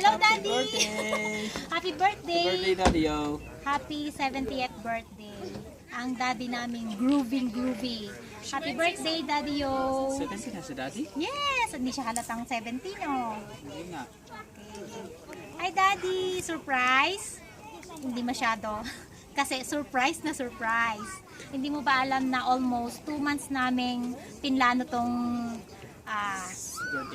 Hello, Daddy! birthday! Happy birthday! Happy birthday, Daddy-o! Happy 70th birthday! Ang daddy namin, groovy. Happy birthday, Daddy-o! 70 na si Daddy? Yes! Hindi siya halatang 17, oh. Hindi nga. Okay. Hi, Daddy! Surprise? Hindi masyado. Kasi surprise na surprise. Hindi mo ba alam na almost 2 months naming pinlano tong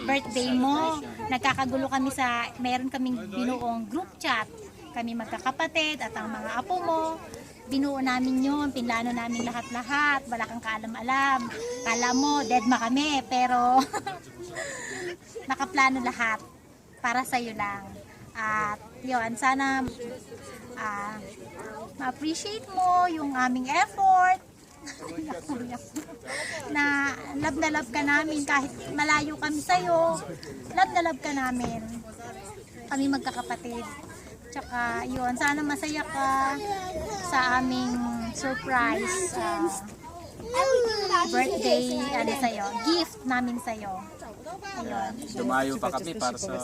birthday mo. Nagkakagulo kami meron kaming binuong group chat. Kami magkakapatid at ang mga apo mo. Binuo namin yun, pinlano namin lahat-lahat. Wala kang kaalam-alam. Kala mo, dead ma kami. Pero, nakaplano lahat. Para sa'yo lang. At, yun, sana ma-appreciate mo yung aming effort. Na love ka namin kahit malayo kami sa'yo. Love ka namin. Kami magkakapatid. Tsaka yun, sana masaya ka sa aming surprise birthday sa'yo. Gift namin sa'yo. Ayun. Dumayo pa kami para sa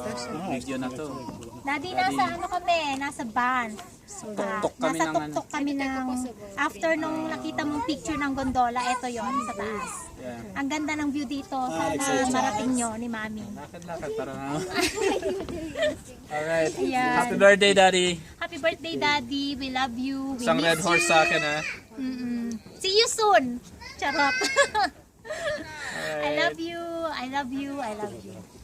video na to. Daddy, nasa nasa van. Tuktok kami Nasa ng tuktok kami ng, after nung nakita mong picture ng gondola, eto yon sa taas. Yeah. Ang ganda ng view dito. Sana marating nyo ni Mami. Lakad para Alright. Ayan. Happy birthday, Daddy! Happy birthday, Daddy. We love you. We Isang miss red horse you. sa akin, ha? See you soon. Charot. I Alright. love you. I love you. I love you.